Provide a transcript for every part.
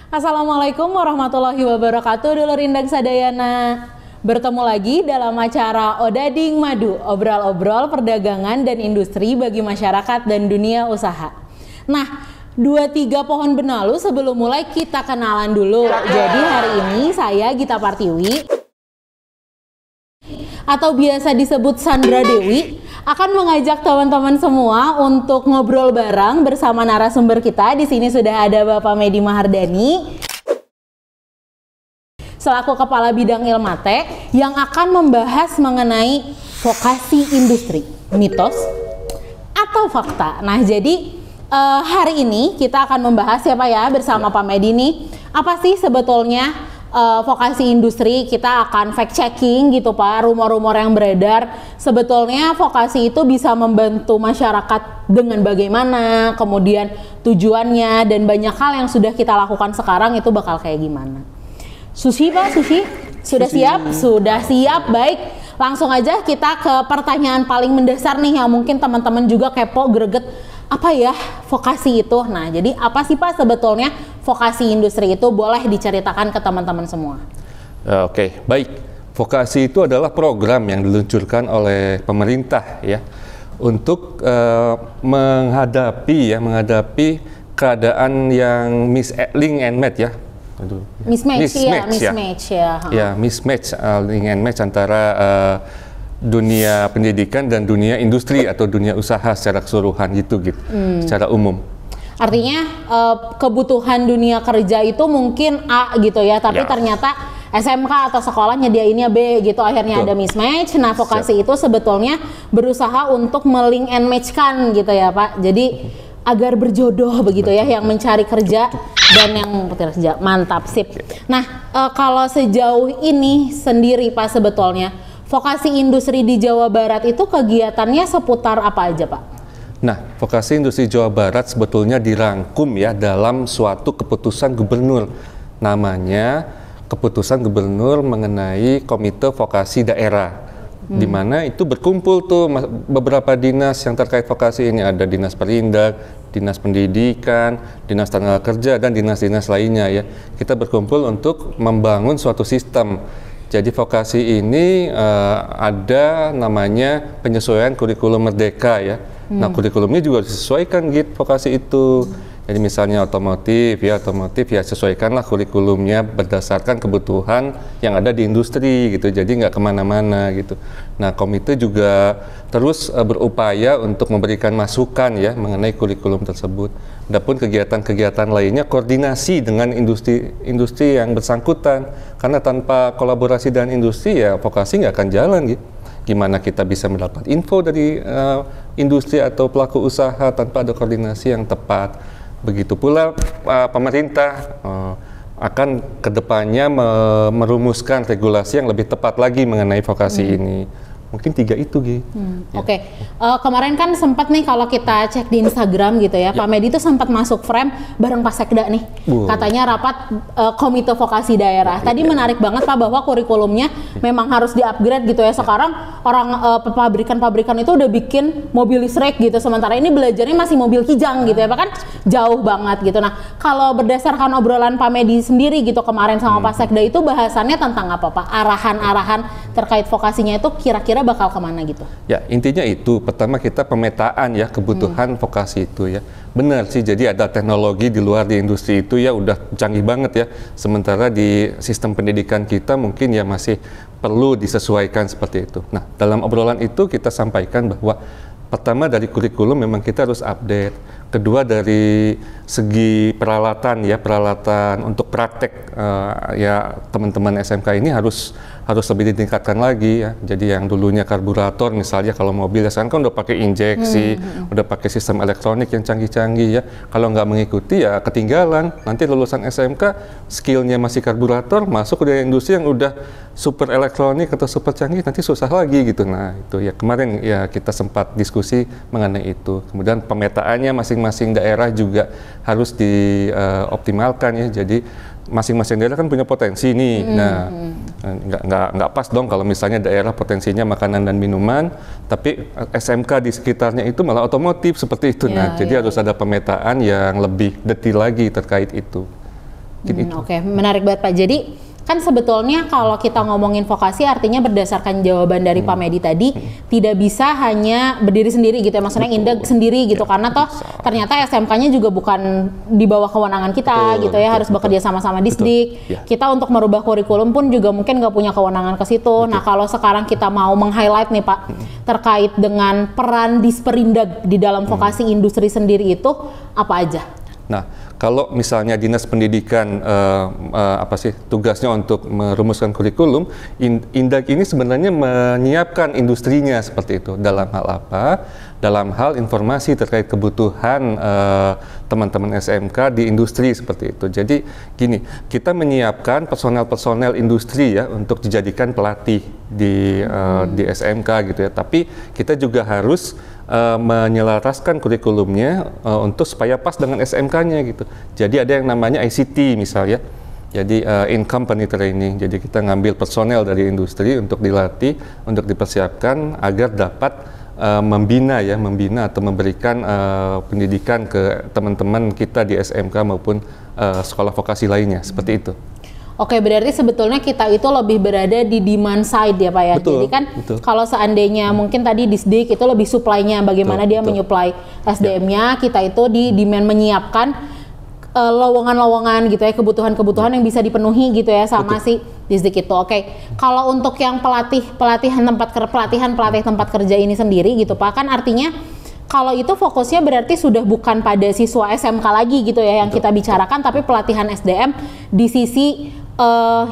Assalamualaikum warahmatullahi wabarakatuh, dulur Indang Sadayana. Bertemu lagi dalam acara Odading Madu, obrol-obrol perdagangan dan industri bagi masyarakat dan dunia usaha. Nah, 2-3 pohon benalu sebelum mulai kita kenalan dulu. Jadi hari ini saya Gita Partiwi atau biasa disebut Sandra Dewi akan mengajak teman-teman semua untuk ngobrol bareng bersama narasumber kita. Di sini sudah ada Bapak Medi Mahardani selaku Kepala Bidang Ilmate yang akan membahas mengenai vokasi industri, mitos atau fakta. Nah, jadi hari ini kita akan membahas ya Pak ya bersama Pak Medi nih, apa sih sebetulnya vokasi industri. Kita akan fact checking gitu Pak, rumor-rumor yang beredar. Sebetulnya vokasi itu bisa membantu masyarakat dengan bagaimana, kemudian tujuannya, dan banyak hal yang sudah kita lakukan sekarang itu bakal kayak gimana. Sushi Pak, Sushi? Sudah siap? Sudah siap, baik. Langsung aja kita ke pertanyaan paling mendasar nih yang mungkin teman-teman juga kepo, greget. Apa ya vokasi itu? Nah, jadi apa sih Pak sebetulnya vokasi industri itu? Boleh diceritakan ke teman-teman semua. Oke, baik. Vokasi itu adalah program yang diluncurkan oleh pemerintah ya untuk menghadapi keadaan yang misleading and match ya. Mismatch ya. Ya, mismatch link and match antara dunia pendidikan dan dunia industri atau dunia usaha secara keseluruhan gitu secara umum. Artinya kebutuhan dunia kerja itu mungkin A gitu ya, tapi ternyata SMK atau sekolah nyediainnya B gitu, akhirnya ada mismatch. Nah, vokasi itu sebetulnya berusaha untuk melink and match-kan gitu ya Pak. Jadi agar berjodoh begitu ya, yang mencari kerja dan yang bekerja. Mantap, sip. Nah, kalau sejauh ini sendiri Pak sebetulnya vokasi industri di Jawa Barat itu kegiatannya seputar apa aja Pak? Nah, vokasi industri Jawa Barat sebetulnya dirangkum ya dalam suatu keputusan gubernur. Namanya keputusan gubernur mengenai komite vokasi daerah. Di mana itu berkumpul tuh beberapa dinas yang terkait vokasi ini. Ada dinas perindak, dinas pendidikan, dinas tenaga kerja, dan dinas-dinas lainnya ya. Kita berkumpul untuk membangun suatu sistem. Jadi vokasi ini ada namanya penyesuaian kurikulum merdeka ya. Nah, kurikulumnya juga disesuaikan gitu vokasi itu. Jadi misalnya otomotif ya sesuaikanlah kurikulumnya berdasarkan kebutuhan yang ada di industri gitu. Jadi nggak kemana-mana gitu. Nah, komite juga terus berupaya untuk memberikan masukan ya mengenai kurikulum tersebut. Adapun kegiatan-kegiatan lainnya koordinasi dengan industri yang bersangkutan. Karena tanpa kolaborasi dengan industri ya vokasi nggak akan jalan gitu. Gimana kita bisa mendapat info dari industri atau pelaku usaha tanpa ada koordinasi yang tepat. Begitu pula pemerintah akan kedepannya merumuskan regulasi yang lebih tepat lagi mengenai vokasi ini. Mungkin 3 itu gitu. Oke. Kemarin kan sempat nih kalau kita cek di Instagram gitu ya, Pak Medi itu sempat masuk frame bareng Pak Sekda nih. Katanya rapat komite vokasi daerah. Tadi menarik banget Pak bahwa kurikulumnya memang harus di-upgrade gitu ya. Sekarang orang pabrikan-pabrikan itu udah bikin mobil listrik gitu. Sementara ini belajarnya masih mobil kijang gitu ya Pak, kan jauh banget gitu. Nah, kalau berdasarkan obrolan Pak Medi sendiri gitu kemarin sama Pak Sekda itu bahasannya tentang apa Pak? Arahan-arahan terkait vokasinya itu kira-kira bakal kemana gitu? Ya, intinya itu. Pertama kita pemetaan ya kebutuhan vokasi itu ya. Benar sih, jadi ada teknologi di luar di industri itu ya udah canggih banget ya. Sementara di sistem pendidikan kita mungkin ya masih perlu disesuaikan seperti itu. Nah, dalam obrolan itu kita sampaikan bahwa pertama dari kurikulum memang kita harus update. Kedua dari segi peralatan untuk praktek ya teman-teman SMK ini harus lebih ditingkatkan lagi ya. Jadi yang dulunya karburator misalnya kalau mobil ya sekarang kan udah pakai injeksi, udah pakai sistem elektronik yang canggih-canggih ya. Kalau nggak mengikuti ya ketinggalan. Nanti lulusan SMK skillnya masih karburator, masuk ke industri yang udah super elektronik atau super canggih, nanti susah lagi gitu. Nah itu ya kemarin ya kita sempat diskusi mengenai itu. Kemudian pemetaannya masing-masing daerah juga harus dioptimalkan ya. Jadi masing-masing daerah kan punya potensi nih. Nah, nggak pas dong kalau misalnya daerah potensinya makanan dan minuman, tapi SMK di sekitarnya itu malah otomotif seperti itu. Nah, jadi harus ada pemetaan yang lebih detail lagi terkait itu. Oke, menarik banget Pak. Jadi kan sebetulnya kalau kita ngomongin vokasi artinya berdasarkan jawaban dari Pak Medi tadi tidak bisa hanya berdiri sendiri gitu ya, maksudnya indah sendiri gitu, karena toh ternyata SMK-nya juga bukan di bawah kewenangan kita gitu ya, harus bekerja sama-sama Disdik. Kita untuk merubah kurikulum pun juga mungkin nggak punya kewenangan ke situ. Nah kalau sekarang kita mau meng-highlight nih Pak terkait dengan peran Disperindag di dalam vokasi industri sendiri itu apa aja? Nah, kalau misalnya Dinas Pendidikan tugasnya untuk merumuskan kurikulum, Indag ini sebenarnya menyiapkan industrinya seperti itu. Dalam hal apa? Dalam hal informasi terkait kebutuhan teman-teman SMK di industri seperti itu. Jadi gini, kita menyiapkan personel-personel industri ya untuk dijadikan pelatih di SMK gitu ya. Tapi kita juga harus menyelaraskan kurikulumnya untuk supaya pas dengan SMK-nya gitu. Jadi ada yang namanya ICT misalnya. Jadi in company training. Jadi kita ngambil personel dari industri untuk dilatih, untuk dipersiapkan agar dapat membina atau memberikan pendidikan ke teman-teman kita di SMK maupun sekolah vokasi lainnya seperti itu. Oke, berarti sebetulnya kita itu lebih berada di demand side ya Pak ya. Betul, jadi kan kalau seandainya mungkin tadi Disdik itu lebih supply-nya, bagaimana dia menyuplai SDM-nya, kita itu di demand menyiapkan lowongan-lowongan gitu ya, kebutuhan-kebutuhan yang bisa dipenuhi gitu ya sama si Disdik itu. Oke, kalau untuk yang pelatihan tempat kerja ini sendiri gitu Pak, kan artinya kalau itu fokusnya berarti sudah bukan pada siswa SMK lagi gitu ya yang kita bicarakan, tapi pelatihan SDM di sisi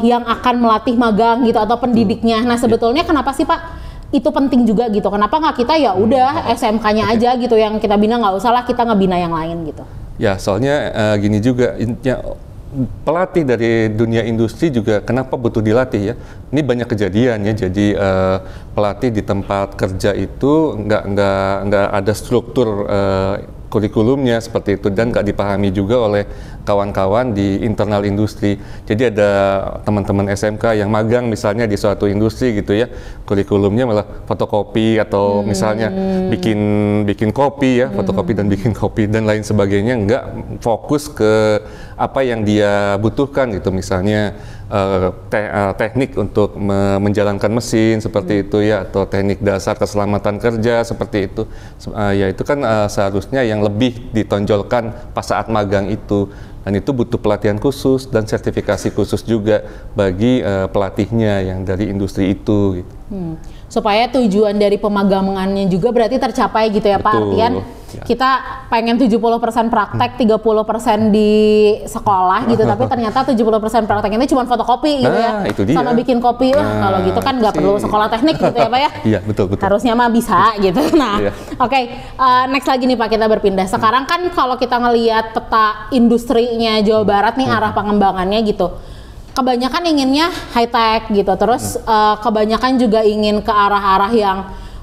yang akan melatih magang gitu atau pendidiknya. Nah sebetulnya kenapa sih Pak itu penting juga gitu? Kenapa nggak kita ya udah SMK-nya aja gitu yang kita bina, nggak usah lah kita ngebina yang lain gitu? Ya soalnya gini juga, pelatih dari dunia industri juga kenapa butuh dilatih ya? Ini banyak kejadian ya. Jadi pelatih di tempat kerja itu nggak ada struktur kurikulumnya seperti itu dan nggak dipahami juga oleh kawan-kawan di internal industri. Jadi ada teman-teman SMK yang magang misalnya di suatu industri gitu ya, kurikulumnya malah fotokopi atau misalnya bikin kopi ya, fotokopi dan bikin kopi dan lain sebagainya, nggak fokus ke apa yang dia butuhkan gitu, misalnya teknik untuk menjalankan mesin seperti itu ya, atau teknik dasar keselamatan kerja seperti itu. Ya itu kan seharusnya yang lebih ditonjolkan pas saat magang itu, dan itu butuh pelatihan khusus dan sertifikasi khusus juga bagi pelatihnya yang dari industri itu gitu. Supaya tujuan dari pemagangannya juga berarti tercapai gitu ya Pak. Artian kita pengen 70% praktek, 30% di sekolah gitu, tapi ternyata 70% prakteknya cuma fotokopi gitu ya, itu dia. sama bikin kopi. Kalau gitu kan nggak perlu sekolah teknik gitu ya Pak ya. Iya betul. Harusnya mah bisa gitu. Nah oke, next lagi nih Pak, kita berpindah. Sekarang kan kalau kita ngelihat peta industrinya Jawa Barat nih, arah pengembangannya gitu, kebanyakan inginnya high tech gitu, terus kebanyakan juga ingin ke arah-arah yang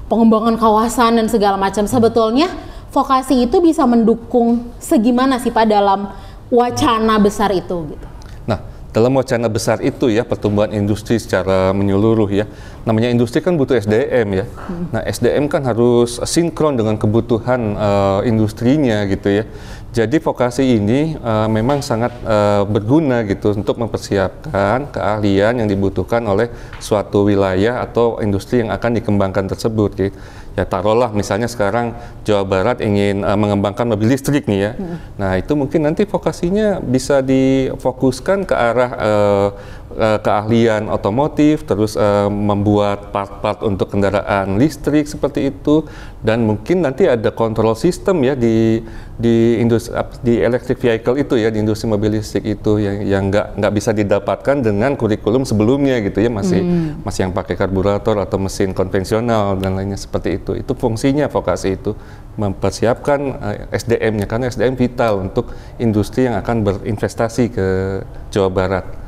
pengembangan kawasan dan segala macam. Sebetulnya vokasi itu bisa mendukung segimana sih Pak dalam wacana besar itu gitu? Nah, dalam wacana besar itu ya, pertumbuhan industri secara menyeluruh ya, namanya industri kan butuh SDM ya. Nah, SDM kan harus sinkron dengan kebutuhan industrinya gitu ya. Jadi vokasi ini memang sangat berguna gitu untuk mempersiapkan keahlian yang dibutuhkan oleh suatu wilayah atau industri yang akan dikembangkan tersebut gitu. Ya taruhlah misalnya sekarang Jawa Barat ingin mengembangkan mobil listrik nih ya. Nah itu mungkin nanti vokasinya bisa difokuskan ke arah keahlian otomotif, terus membuat part-part untuk kendaraan listrik seperti itu, dan mungkin nanti ada kontrol sistem ya di electric vehicle itu ya, di industri mobil listrik itu yang nggak bisa didapatkan dengan kurikulum sebelumnya gitu ya, masih yang pakai karburator atau mesin konvensional dan lainnya seperti itu. Itu fungsinya vokasi itu, mempersiapkan SDM-nya, karena SDM vital untuk industri yang akan berinvestasi ke Jawa Barat.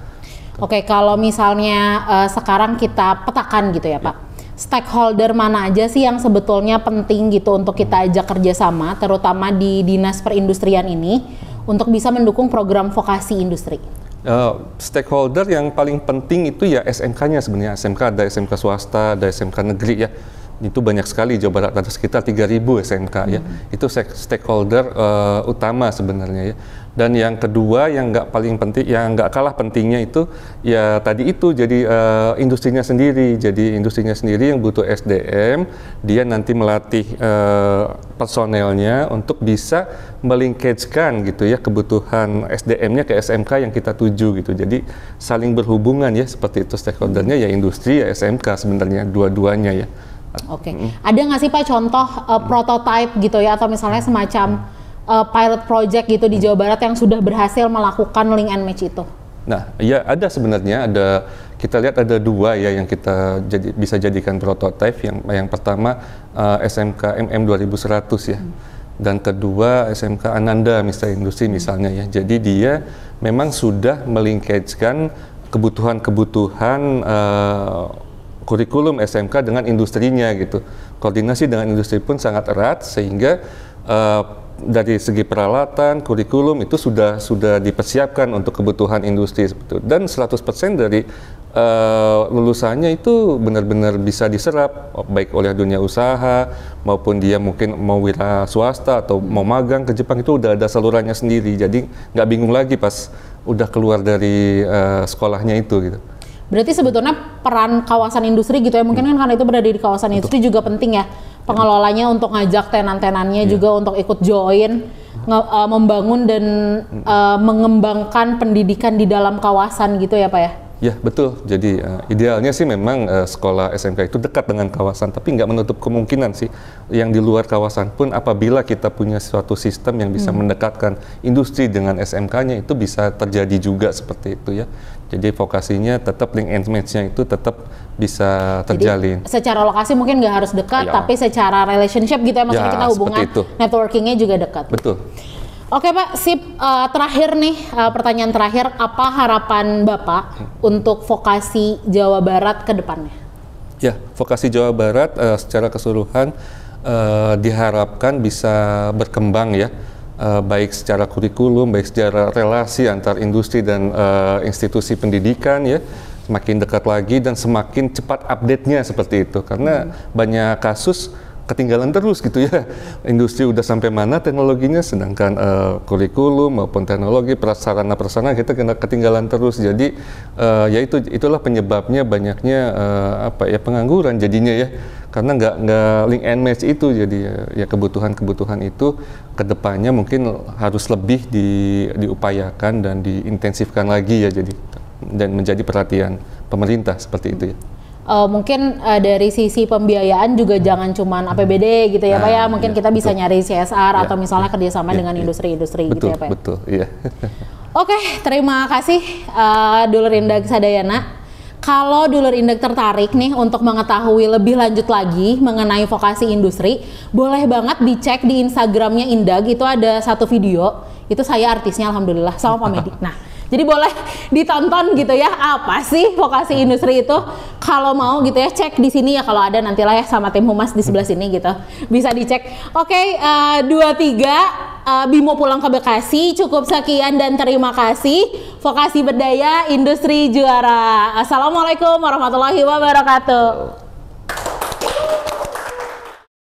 Oke, kalau misalnya sekarang kita petakan gitu ya Pak, stakeholder mana aja sih yang sebetulnya penting gitu untuk kita ajak kerjasama, terutama di Dinas Perindustrian ini, untuk bisa mendukung program vokasi industri? Stakeholder yang paling penting itu ya SMK-nya sebenarnya. SMK ada SMK swasta, ada SMK negeri ya. Itu banyak sekali, Jawa Barat ada sekitar 3.000 SMK ya. Itu stakeholder utama sebenarnya ya. Dan yang kedua yang nggak paling penting, yang nggak kalah pentingnya itu ya tadi itu jadi industrinya sendiri. Jadi industrinya sendiri yang butuh SDM, dia nanti melatih personelnya untuk bisa melingkagekan gitu ya kebutuhan SDM-nya ke SMK yang kita tuju gitu. Jadi saling berhubungan ya seperti itu stakeholdernya ya industri ya SMK sebenarnya dua-duanya ya. Oke. Ada nggak sih Pak contoh prototype gitu ya atau misalnya semacam pilot project gitu di Jawa Barat yang sudah berhasil melakukan link and match itu? Nah, ya ada sebenarnya, kita lihat ada dua ya yang kita bisa jadikan prototipe. Yang pertama SMK MM 2100 ya, dan kedua SMK Ananda Mitra Industri misalnya ya. Jadi dia memang sudah melingkagekan kebutuhan-kebutuhan kurikulum SMK dengan industrinya gitu. Koordinasi dengan industri pun sangat erat sehingga dari segi peralatan, kurikulum itu sudah dipersiapkan untuk kebutuhan industri seperti itu. Dan 100% dari lulusannya itu benar-benar bisa diserap baik oleh dunia usaha maupun dia mungkin mau wira swasta atau mau magang ke Jepang itu udah ada salurannya sendiri. Jadi nggak bingung lagi pas udah keluar dari sekolahnya itu gitu. Berarti sebetulnya peran kawasan industri gitu ya, mungkin kan karena itu berada di kawasan industri juga penting ya, pengelolanya untuk ngajak tenan-tenannya juga untuk ikut join, membangun dan mengembangkan pendidikan di dalam kawasan gitu ya Pak ya? Ya betul, jadi idealnya sih memang sekolah SMK itu dekat dengan kawasan, tapi nggak menutup kemungkinan sih yang di luar kawasan pun apabila kita punya suatu sistem yang bisa mendekatkan industri dengan SMK-nya itu bisa terjadi juga seperti itu ya. Jadi vokasinya tetap link and match-nya itu tetap bisa terjalin. Jadi, secara lokasi mungkin nggak harus dekat, tapi secara relationship gitu ya, maksudnya kita hubungan networking-nya juga dekat. Betul. Oke Pak, sip. Terakhir nih, pertanyaan terakhir, apa harapan Bapak untuk vokasi Jawa Barat ke depannya? Ya, vokasi Jawa Barat secara keseluruhan diharapkan bisa berkembang ya, baik secara kurikulum, baik secara relasi antar industri dan institusi pendidikan ya, semakin dekat lagi dan semakin cepat update-nya seperti itu. Karena banyak kasus ketinggalan terus gitu ya, industri udah sampai mana teknologinya, sedangkan kurikulum maupun teknologi prasarana kita kena ketinggalan terus. Jadi ya itulah penyebabnya banyaknya pengangguran jadinya ya, karena nggak link and match itu. Jadi ya kebutuhan itu kedepannya mungkin harus lebih diupayakan dan diintensifkan lagi ya, jadi dan menjadi perhatian pemerintah seperti itu ya. Mungkin dari sisi pembiayaan juga jangan cuman APBD gitu ya Pak ya, mungkin kita bisa nyari CSR atau misalnya kerjasama dengan industri-industri gitu ya Pak. Betul, iya. Oke, terima kasih Dulur Indag Sadayana. Kalau Dulur Indag tertarik nih untuk mengetahui lebih lanjut lagi mengenai vokasi industri, boleh banget dicek di Instagramnya Indag, itu ada satu video, itu saya artisnya alhamdulillah sama Pak Medi. Nah, jadi boleh ditonton gitu ya, apa sih vokasi industri itu. Kalau mau gitu ya, cek di sini ya, kalau ada nantilah ya sama tim humas di sebelah sini gitu, bisa dicek. Oke, 23 Bimo pulang ke Bekasi, cukup sekian dan terima kasih. Vokasi Berdaya Industri Juara. Assalamualaikum warahmatullahi wabarakatuh.